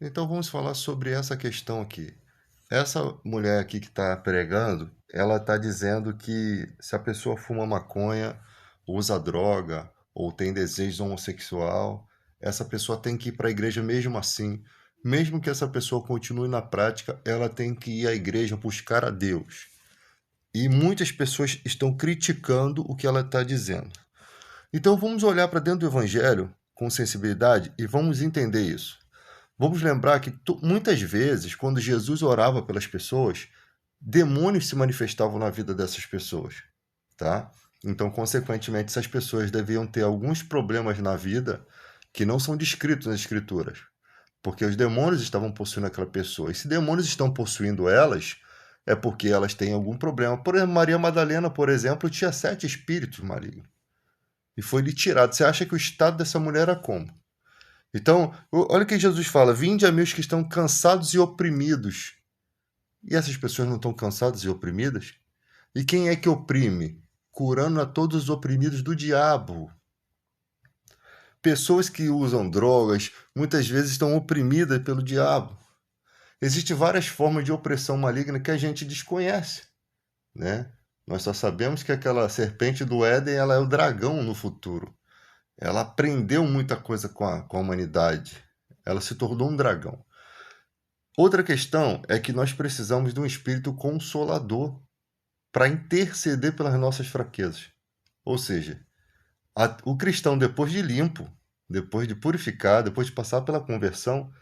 Então vamos falar sobre essa questão aqui. Essa mulher aqui que está pregando, ela está dizendo que se a pessoa fuma maconha, usa droga ou tem desejo homossexual, essa pessoa tem que ir para a igreja mesmo assim. Mesmo que essa pessoa continue na prática, ela tem que ir à igreja buscar a Deus. E muitas pessoas estão criticando o que ela está dizendo. Então vamos olhar para dentro do Evangelho com sensibilidade e vamos entender isso. Vamos lembrar que muitas vezes, quando Jesus orava pelas pessoas, demônios se manifestavam na vida dessas pessoas, tá? Então, consequentemente, essas pessoas deviam ter alguns problemas na vida que não são descritos nas escrituras, porque os demônios estavam possuindo aquela pessoa. E se demônios estão possuindo elas, é porque elas têm algum problema. Por exemplo, Maria Madalena, por exemplo, tinha 7 espíritos malignos e foi lhe tirado. Você acha que o estado dessa mulher era como? Então, olha o que Jesus fala: vinde a mim os que estão cansados e oprimidos. E essas pessoas não estão cansadas e oprimidas? E quem é que oprime? Curando a todos os oprimidos do diabo. Pessoas que usam drogas muitas vezes estão oprimidas pelo diabo. Existem várias formas de opressão maligna que a gente desconhece, né? Nós só sabemos que aquela serpente do Éden, ela é o dragão no futuro. Ela aprendeu muita coisa com a humanidade. Ela se tornou um dragão. Outra questão é que nós precisamos de um espírito consolador para interceder pelas nossas fraquezas. Ou seja, o cristão, depois de limpo, depois de purificar, depois de passar pela conversão,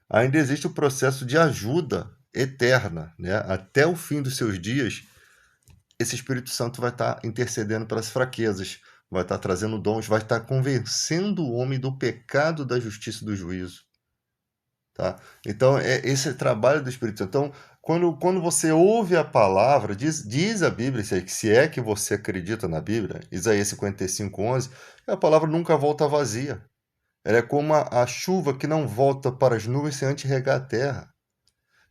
ainda existe o processo de ajuda eterna, né? Até o fim dos seus dias, esse Espírito Santo vai estar intercedendo pelas fraquezas, vai estar trazendo dons, vai estar convencendo o homem do pecado, da justiça e do juízo. Tá? Então, esse trabalho do Espírito Santo. Então, quando você ouve a palavra, diz a Bíblia, se é que você acredita na Bíblia, Isaías 55:11, a palavra nunca volta vazia. Ela é como a chuva que não volta para as nuvens sem antes regar a terra.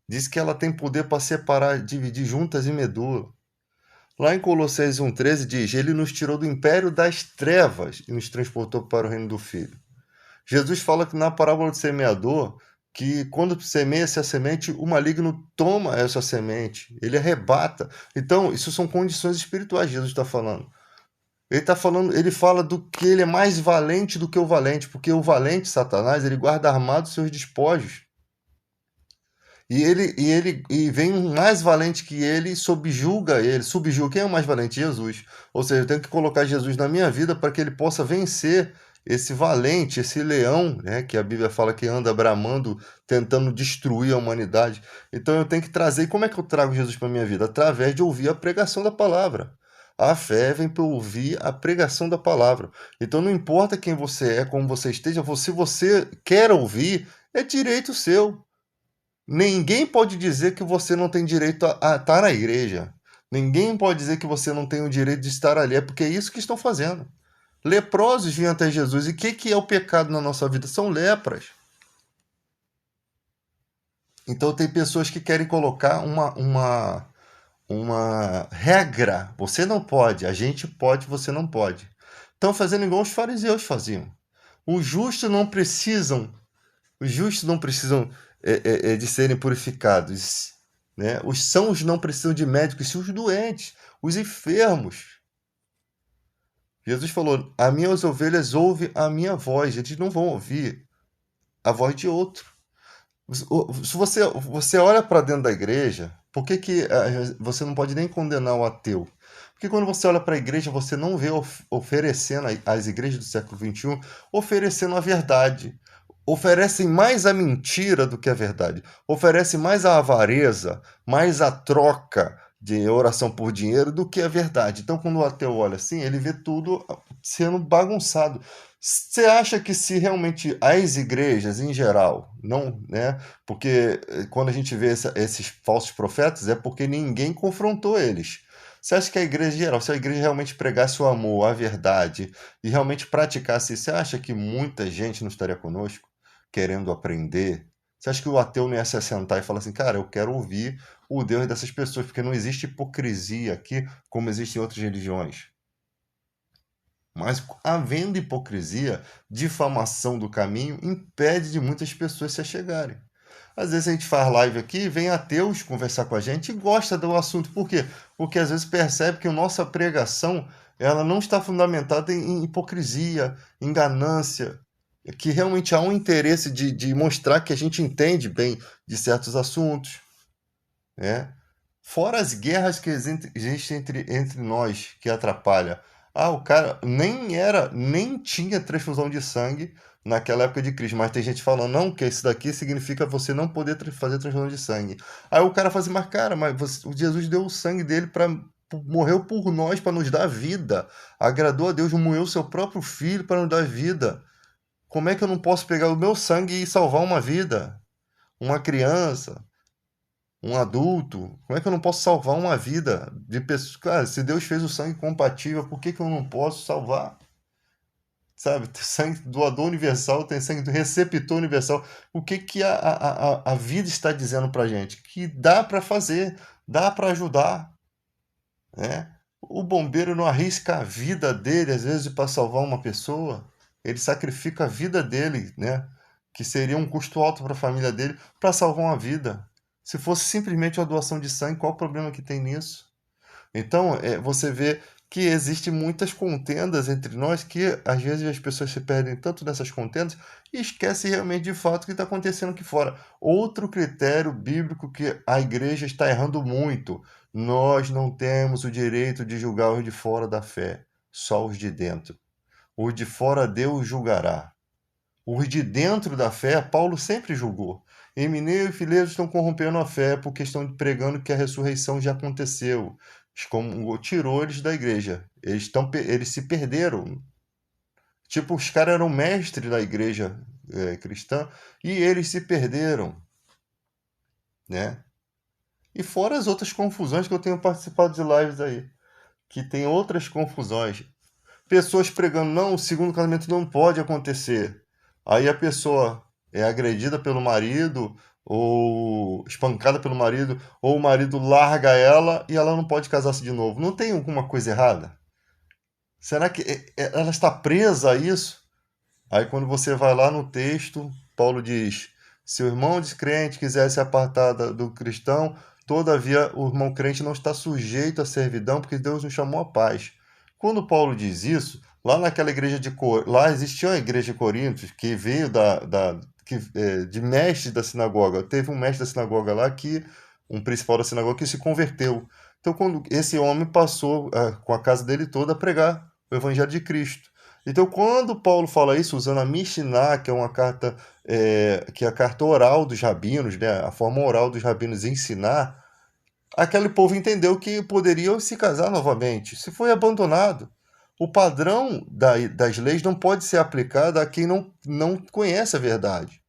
Diz que ela tem poder para separar, dividir juntas e medula. Lá em Colossenses 1,13 diz: Ele nos tirou do império das trevas e nos transportou para o reino do Filho. Jesus fala que na parábola do semeador, que quando semeia-se a semente, o maligno toma essa semente, ele arrebata. Então, isso são condições espirituais, Jesus está falando. Ele está falando, ele fala do que ele é mais valente do que o valente, porque o valente, Satanás, ele guarda armado seus despojos. E vem um mais valente que ele e subjuga ele. Subjuga quem é o mais valente? Jesus. Ou seja, eu tenho que colocar Jesus na minha vida para que ele possa vencer esse valente, esse leão, né, que a Bíblia fala que anda bramando, tentando destruir a humanidade. Então eu tenho que trazer. E como é que eu trago Jesus para minha vida? Através de ouvir a pregação da palavra. A fé vem para ouvir a pregação da palavra. Então não importa quem você é, como você esteja, se você quer ouvir, é direito seu. Ninguém pode dizer que você não tem direito a estar na igreja. Ninguém pode dizer que você não tem o direito de estar ali. É porque é isso que estão fazendo. Leprosos vinham até Jesus. E o que é o pecado na nossa vida? São lepras. Então tem pessoas que querem colocar uma regra. Você não pode, a gente pode, você não pode. Estão fazendo igual os fariseus faziam. Os justos não precisam Os justos não precisam de serem purificados, né? Os sãos não precisam de médicos, sim os doentes, os enfermos. Jesus falou: as minhas ovelhas ouvem a minha voz, eles não vão ouvir a voz de outro. Se você olha para dentro da igreja, por que você não pode nem condenar o ateu? Porque quando você olha para a igreja, você não vê oferecendo, as igrejas do século XXI, oferecendo a verdade. Oferecem mais a mentira do que a verdade. Oferecem mais a avareza, mais a troca de oração por dinheiro do que a verdade. Então, quando o ateu olha assim, ele vê tudo sendo bagunçado. Você acha que se realmente as igrejas em geral, não, né? Porque quando a gente vê esses falsos profetas, é porque ninguém confrontou eles. Você acha que a igreja em geral, se a igreja realmente pregasse o amor, a verdade e realmente praticasse isso, você acha que muita gente não estaria conosco, querendo aprender? Você acha que o ateu não ia se sentar e falar assim, cara, eu quero ouvir o Deus dessas pessoas, porque não existe hipocrisia aqui como existe em outras religiões. Mas havendo hipocrisia, difamação do caminho impede de muitas pessoas se achegarem. Às vezes a gente faz live aqui, vem ateus conversar com a gente e gosta do assunto. Por quê? Porque às vezes percebe que a nossa pregação ela não está fundamentada em hipocrisia, em ganância, que realmente há um interesse de mostrar que a gente entende bem de certos assuntos, né? Fora as guerras que existem entre nós, que atrapalha. Ah, o cara nem tinha transfusão de sangue naquela época de Cristo, mas tem gente falando, não, que isso daqui significa você não poder fazer transfusão de sangue. Aí o cara fala assim, mas cara, o Jesus deu o sangue dele morreu por nós para nos dar vida. Agradou a Deus, moeu seu próprio filho para nos dar vida. Como é que eu não posso pegar o meu sangue e salvar uma vida? Uma criança? Um adulto, como é que eu não posso salvar uma vida de pessoas? Cara, se Deus fez o sangue compatível, por que eu não posso salvar? Sabe, tem sangue doador universal, tem sangue do receptor universal. O que a vida está dizendo pra gente? Que dá para fazer, dá para ajudar, né? O bombeiro não arrisca a vida dele, às vezes, para salvar uma pessoa. Ele sacrifica a vida dele, né? Que seria um custo alto para a família dele, para salvar uma vida. Se fosse simplesmente uma doação de sangue, qual o problema que tem nisso? Então, você vê que existem muitas contendas entre nós que às vezes as pessoas se perdem tanto nessas contendas e esquecem realmente de fato o que está acontecendo aqui fora. Outro critério bíblico que a igreja está errando muito: nós não temos o direito de julgar os de fora da fé, só os de dentro. Os de fora Deus julgará. Os de dentro da fé, Paulo sempre julgou. Himeneu e Fileto estão corrompendo a fé porque estão pregando que a ressurreição já aconteceu. Tirou eles da igreja. Eles se perderam. Tipo, os caras eram mestres da igreja cristã e eles se perderam, né? E fora as outras confusões que eu tenho participado de lives aí, que tem outras confusões. Pessoas pregando, não, o segundo casamento não pode acontecer. Aí a pessoa é agredida pelo marido, ou espancada pelo marido, ou o marido larga ela e ela não pode casar-se de novo. Não tem alguma coisa errada? Será que ela está presa a isso? Aí quando você vai lá no texto, Paulo diz: se o irmão descrente quiser se apartar do cristão, todavia o irmão crente não está sujeito à servidão, porque Deus nos chamou à paz. Quando Paulo diz isso, lá naquela igreja lá existia uma igreja de Corinto que veio de mestre da sinagoga. Teve um mestre da sinagoga lá um principal da sinagoga que se converteu. Então, quando esse homem passou com a casa dele toda a pregar o evangelho de Cristo. Então, quando Paulo fala isso, usando a Mishnah, que é uma carta, que é a carta oral dos rabinos, né, a forma oral dos rabinos ensinar, aquele povo entendeu que poderiam se casar novamente. Se foi abandonado. O padrão das leis não pode ser aplicado a quem não conhece a verdade.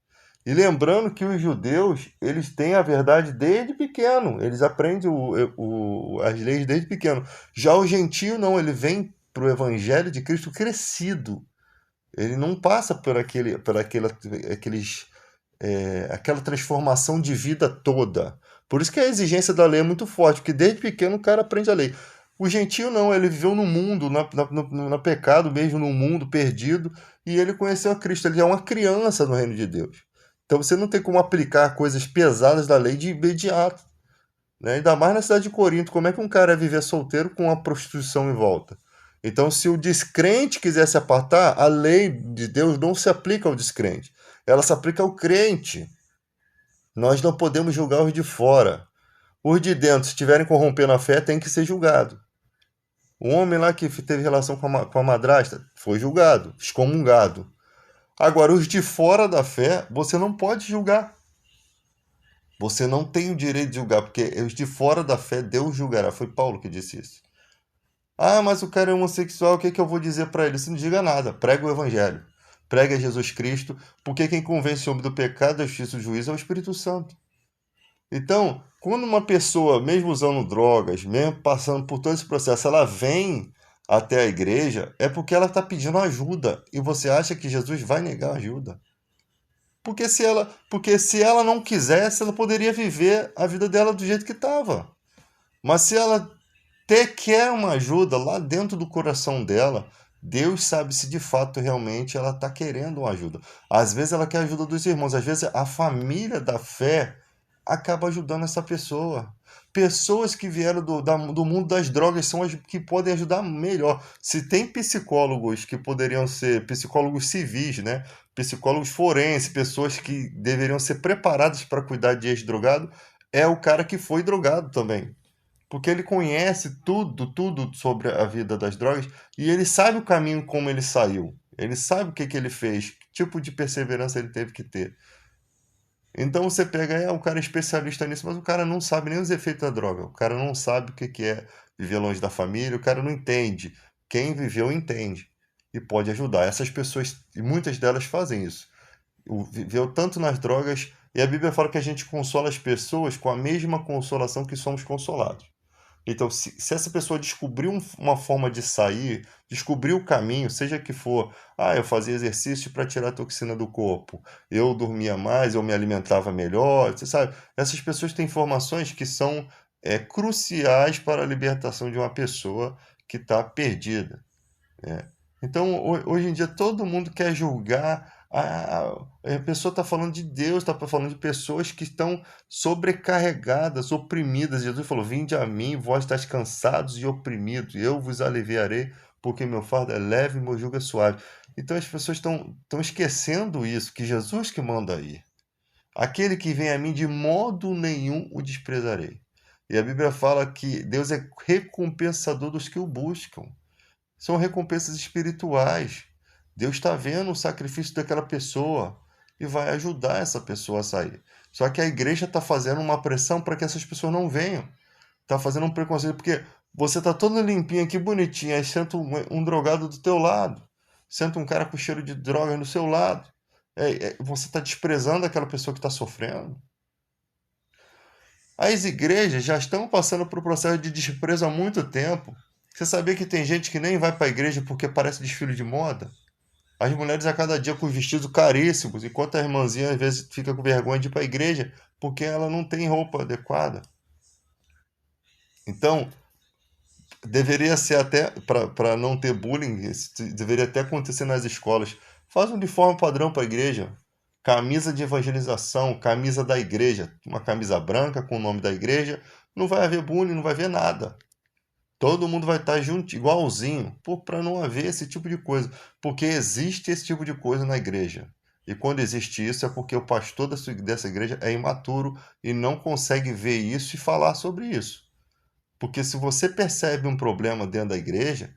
E lembrando que os judeus, eles têm a verdade desde pequeno. Eles aprendem as leis desde pequeno. Já o gentio não, ele vem para o evangelho de Cristo crescido. Ele não passa aquela transformação de vida toda. Por isso que a exigência da lei é muito forte, porque desde pequeno o cara aprende a lei. O gentio não, ele viveu no mundo, no pecado mesmo, no mundo perdido, e ele conheceu a Cristo. Ele é uma criança no reino de Deus. Então você não tem como aplicar coisas pesadas da lei de imediato, né? Ainda mais na cidade de Corinto. Como é que um cara vai viver solteiro com uma prostituição em volta? Então, se o descrente quiser se apartar, a lei de Deus não se aplica ao descrente. Ela se aplica ao crente. Nós não podemos julgar os de fora. Os de dentro, se estiverem corrompendo a fé, tem que ser julgado. O homem lá que teve relação com a madrasta foi julgado, excomungado. Agora, os de fora da fé, você não pode julgar. Você não tem o direito de julgar, porque os de fora da fé, Deus julgará. Foi Paulo que disse isso. Ah, mas o cara é homossexual, o que eu vou dizer para ele? Você não diga nada, prega o evangelho. Prega Jesus Cristo, porque quem convence o homem do pecado, da justiça e do juízo é o Espírito Santo. Então, quando uma pessoa, mesmo usando drogas, mesmo passando por todo esse processo, ela vem até a igreja, é porque ela está pedindo ajuda. E você acha que Jesus vai negar ajuda? Porque se ela não quisesse, ela poderia viver a vida dela do jeito que estava. Mas se ela até quer uma ajuda lá dentro do coração dela, Deus sabe se de fato realmente ela está querendo uma ajuda. Às vezes ela quer a ajuda dos irmãos, às vezes a família da fé acaba ajudando essa pessoa. Pessoas que vieram do mundo das drogas são as que podem ajudar melhor. Se tem psicólogos que poderiam ser psicólogos civis, né? Psicólogos forenses, pessoas que deveriam ser preparadas para cuidar de ex-drogado, é o cara que foi drogado também. Porque ele conhece tudo sobre a vida das drogas e ele sabe o caminho como ele saiu. Ele sabe o que ele fez, que tipo de perseverança ele teve que ter. Então você pega, o cara é especialista nisso, mas o cara não sabe nem os efeitos da droga. O cara não sabe o que é viver longe da família, o cara não entende. Quem viveu entende e pode ajudar. Essas pessoas, e muitas delas fazem isso. Viveu tanto nas drogas, e a Bíblia fala que a gente consola as pessoas com a mesma consolação que somos consolados. Então, se essa pessoa descobriu uma forma de sair, descobriu o caminho, seja que for, eu fazia exercício para tirar a toxina do corpo, eu dormia mais, eu me alimentava melhor, você sabe? Essas pessoas têm informações que são cruciais para a libertação de uma pessoa que está perdida. É. Então, hoje em dia, todo mundo quer julgar. A pessoa está falando de Deus, está falando de pessoas que estão sobrecarregadas, oprimidas. Jesus falou: Vinde a mim, vós estáis cansados e oprimidos, eu vos aliviarei, porque meu fardo é leve e meu jugo é suave. Então, as pessoas estão esquecendo isso, que Jesus que manda aí. Aquele que vem a mim, de modo nenhum o desprezarei. E a Bíblia fala que Deus é recompensador dos que o buscam. São recompensas espirituais. Deus está vendo o sacrifício daquela pessoa e vai ajudar essa pessoa a sair. Só que a igreja está fazendo uma pressão para que essas pessoas não venham. Está fazendo um preconceito, porque você está todo limpinho aqui, bonitinho, aí senta um drogado do teu lado, senta um cara com cheiro de droga no seu lado. Você está desprezando aquela pessoa que está sofrendo. As igrejas já estão passando por um processo de desprezo há muito tempo. Você sabia que tem gente que nem vai para a igreja porque parece desfile de moda? As mulheres a cada dia com vestidos caríssimos, enquanto a irmãzinha às vezes fica com vergonha de ir para a igreja porque ela não tem roupa adequada. Então, deveria ser até, para não ter bullying, deveria até acontecer nas escolas. Faz um uniforme padrão para a igreja. Camisa de evangelização, camisa da igreja, uma camisa branca com o nome da igreja. Não vai haver bullying, não vai haver nada. Todo mundo vai estar junto, igualzinho, para não haver esse tipo de coisa. Porque existe esse tipo de coisa na igreja. E quando existe isso é porque o pastor dessa igreja é imaturo e não consegue ver isso e falar sobre isso. Porque se você percebe um problema dentro da igreja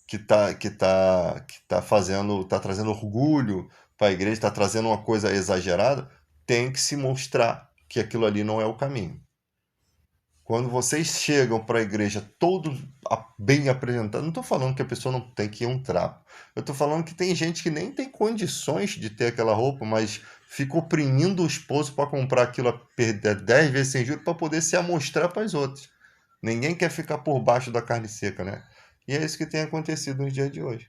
que tá fazendo, tá trazendo orgulho para a igreja, está trazendo uma coisa exagerada, tem que se mostrar que aquilo ali não é o caminho. Quando vocês chegam para a igreja todos bem apresentados, não estou falando que a pessoa não tem que ir um trapo. Eu estou falando que tem gente que nem tem condições de ter aquela roupa, mas fica oprimindo o esposo para comprar aquilo a perder 10 vezes sem juros para poder se amostrar para as outras. Ninguém quer ficar por baixo da carne seca, né? E é isso que tem acontecido nos dias de hoje.